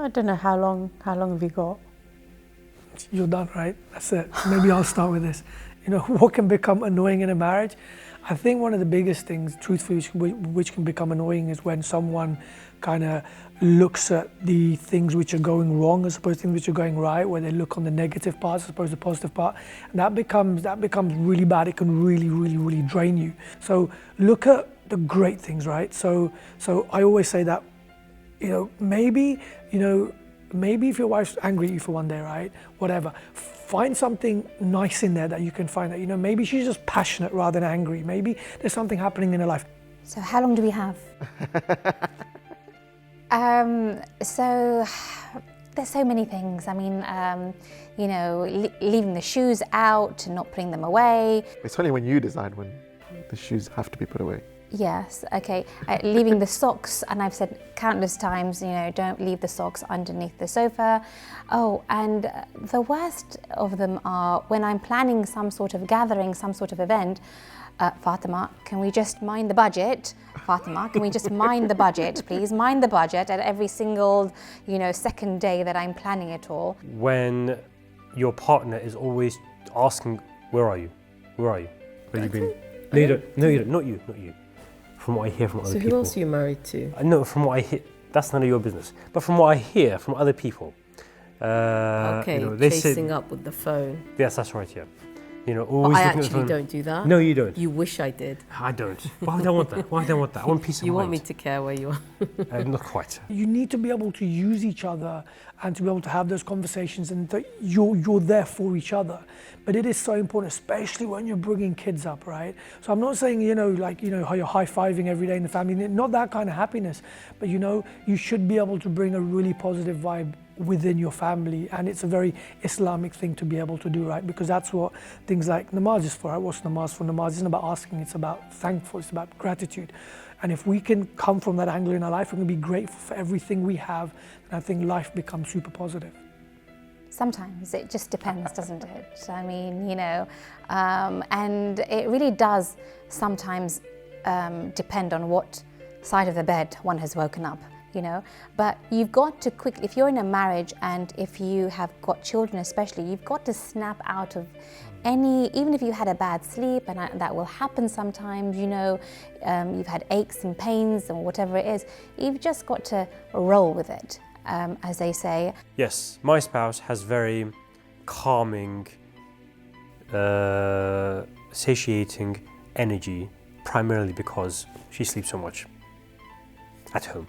I don't know how long have you got? You're done, right? That's it. Maybe I'll start with this. You know, what can become annoying in a marriage? I think one of the biggest things, truthfully, which can become annoying is when someone kind of looks at the things which are going wrong as opposed to things which are going right, where they look on the negative parts as opposed to the positive part. And that becomes really bad. It can really drain you. So look at the great things, right? So I always say that, maybe if your wife's angry at you for one day, right? Whatever. Find something nice in there that you can find that, maybe she's just passionate rather than angry. Maybe there's something happening in her life. So how long do we have? So there's so many things. I mean, leaving the shoes out and not putting them away. It's only when you decide when the shoes have to be put away. Yes, okay. Leaving the socks, and I've said countless times, don't leave the socks underneath the sofa. Oh, and the worst of them are when I'm planning some sort of gathering, some sort of event. Fatima, can we just mind the budget? Fatima, can we just mind the budget, please? Mind the budget at every single, second day that I'm planning it all. When your partner is always asking, where are you? Where are you? Where have you been? No, you don't. No, you don't. Not you. From what I hear from other people. So who else are you married to? No, from what I hear, that's none of your business. But from what I hear from other people, they chasing up with the phone. Yes, that's right. Yeah, always. I actually don't do that. No, you don't. You wish I did. I don't. Why would I want that? Why would I want that? I want peace of mind. You want me to care where you are? Not quite. You need to be able to use each other and to be able to have those conversations, and that you're there for each other. But it is so important, especially when you're bringing kids up, right? So I'm not saying, how you're high-fiving every day in the family, not that kind of happiness, but you should be able to bring a really positive vibe within your family, and it's a very Islamic thing to be able to do, right? Because that's what things like namaz is for, right? What's namaz for? Namaz isn't about asking, it's about thankful, it's about gratitude. And if we can come from that angle in our life, we're going to be grateful for everything we have, and I think life becomes super positive. Sometimes it just depends, doesn't it? I mean, and it really does sometimes depend on what side of the bed one has woken up, But you've got to quickly, if you're in a marriage and if you have got children especially, you've got to snap out of even if you had a bad sleep, and that will happen sometimes, you've had aches and pains or whatever it is, you've just got to roll with it. As they say. Yes, my spouse has very calming, satiating energy, primarily because she sleeps so much at home.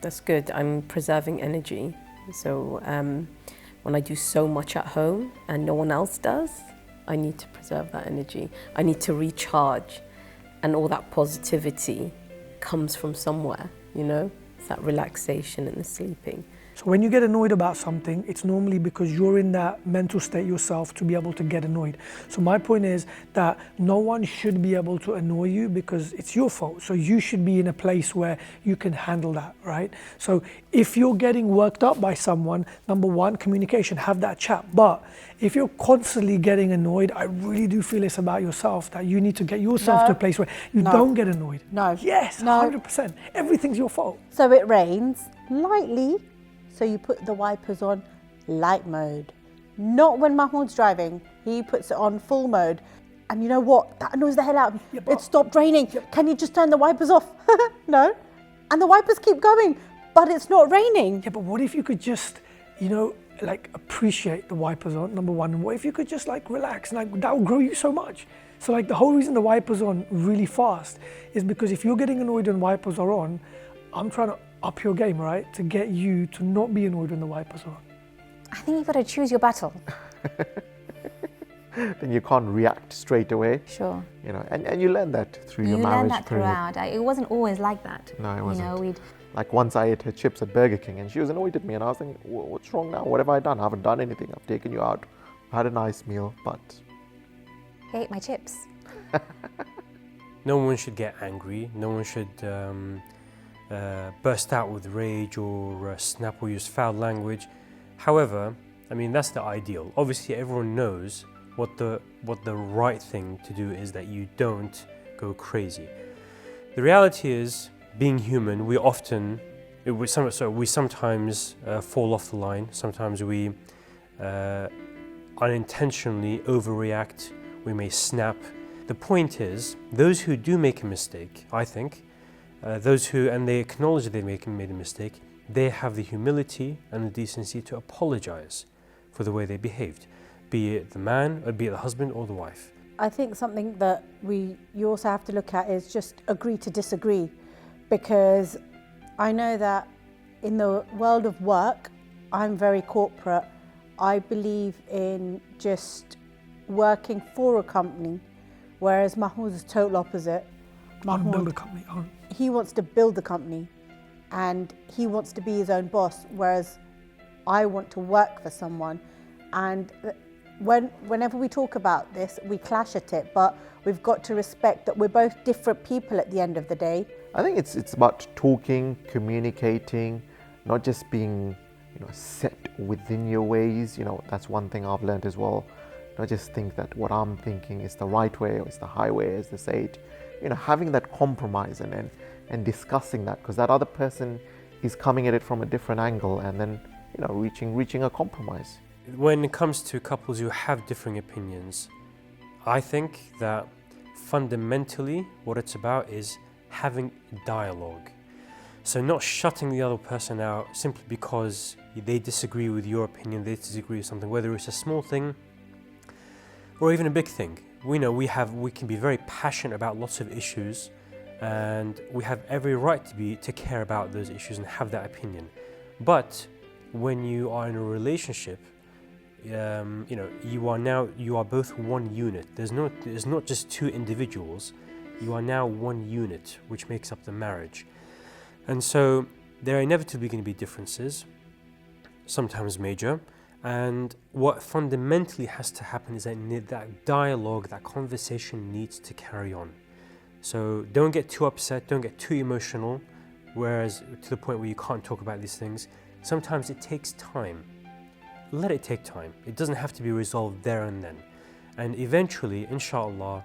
That's good. I'm preserving energy. So when I do so much at home and no one else does, I need to preserve that energy. I need to recharge, and all that positivity comes from somewhere, It's that relaxation and the sleeping. So when you get annoyed about something, it's normally because you're in that mental state yourself to be able to get annoyed. So my point is that no one should be able to annoy you because it's your fault. So you should be in a place where you can handle that, right? So if you're getting worked up by someone, number one, communication, have that chat. But if you're constantly getting annoyed, I really do feel it's about yourself, that you need to get yourself to a place where you don't get annoyed. No. Yes, No. 100%. Everything's your fault. So it rains lightly, so you put the wipers on light mode. Not when Mahmoud's driving, he puts it on full mode. And you know what? That annoys the hell out of me. Yeah, but- It stopped raining. Can you just turn the wipers off? No. And the wipers keep going, but it's not raining. Yeah, but what if you could just, appreciate the wipers on, number one, and what if you could just relax, and that will grow you so much. So the whole reason the wipers on really fast is because if you're getting annoyed when wipers are on, I'm trying to up your game, right? To get you to not be annoyed when the wipers are on. I think you've got to choose your battle. Then you can't react straight away. Sure. And you learn that through your You marriage learn that period. throughout. It wasn't always like that. No, it wasn't. We'd Like once I ate her chips at Burger King and she was annoyed at me and I was thinking, what's wrong now? What have I done? I haven't done anything. I've taken you out. I had a nice meal, but... I ate my chips. No one should get angry. No one should burst out with rage or snap or use foul language. However, that's the ideal. Obviously, everyone knows what the right thing to do is, that you don't go crazy. The reality is, being human, we often we sometimes fall off the line. Sometimes we unintentionally overreact. We may snap. The point is, those who do make a mistake, I think, and they acknowledge they made a mistake, they have the humility and the decency to apologize for the way they behaved, be it the man, or be it the husband or the wife. I think something that you also have to look at is just agree to disagree, because I know that in the world of work, I'm very corporate. I believe in just working for a company, whereas Mahmoud is total opposite. On build a company. He wants to build the company and he wants to be his own boss, whereas I want to work for someone. And whenever we talk about this, we clash at it, but we've got to respect that we're both different people at the end of the day. I think it's about talking, communicating, not just being set within your ways. That's one thing I've learned as well. Not just think that what I'm thinking is the right way or it's the highway, as they say it. Having that compromise and discussing that, because that other person is coming at it from a different angle, and then reaching a compromise. When it comes to couples who have differing opinions, I think that fundamentally what it's about is having dialogue. So not shutting the other person out simply because they disagree with your opinion, they disagree with something, whether it's a small thing or even a big thing. We can be very passionate about lots of issues, and we have every right to care about those issues and have that opinion. But when you are in a relationship, you are both one unit. There's not just two individuals. You are now one unit, which makes up the marriage. And so there are inevitably going to be differences, sometimes major. And what fundamentally has to happen is that dialogue, that conversation needs to carry on. So don't get too upset, don't get too emotional, whereas to the point where you can't talk about these things. Sometimes it takes time. Let it take time. It doesn't have to be resolved there and then. And eventually, inshallah,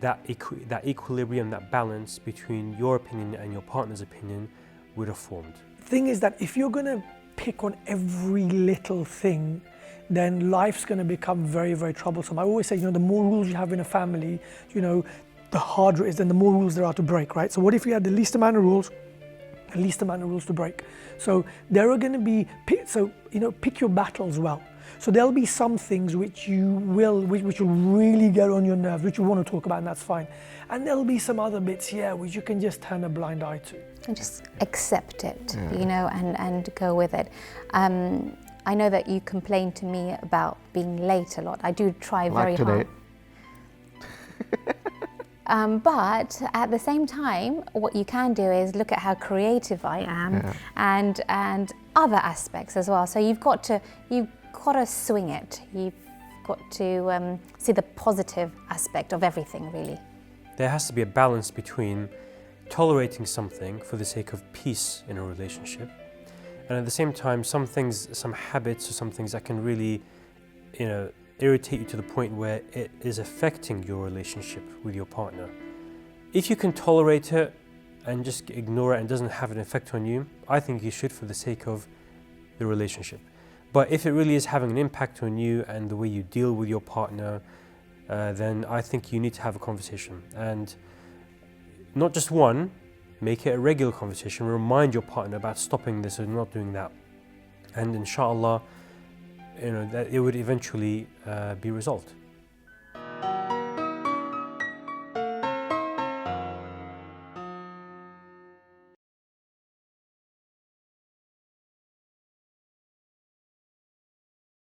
that equilibrium, that balance between your opinion and your partner's opinion would have formed. The thing is that if you're going to pick on every little thing, then life's going to become very, very troublesome. I always say, the more rules you have in a family, the harder it is, and the more rules there are to break, right? So what if you had the least amount of rules to break? So there are going to be, pick your battles well. So there'll be some things which will really get on your nerves, which you want to talk about, and that's fine. And there'll be some other bits, which you can just turn a blind eye to. And just accept it, and go with it. I know that you complain to me about being late a lot. I do try very hard. But at the same time, what you can do is look at how creative I am, and other aspects as well. So you've got to swing it. You've got to see the positive aspect of everything, really. There has to be a balance between tolerating something for the sake of peace in a relationship, and at the same time, some habits or some things that can really, irritate you to the point where it is affecting your relationship with your partner. If you can tolerate it and just ignore it and it doesn't have an effect on you, I think you should, for the sake of the relationship. But if it really is having an impact on you and the way you deal with your partner, then I think you need to have a conversation. And not just one, make it a regular conversation. Remind your partner about stopping this or not doing that. And inshallah, that it would eventually be resolved.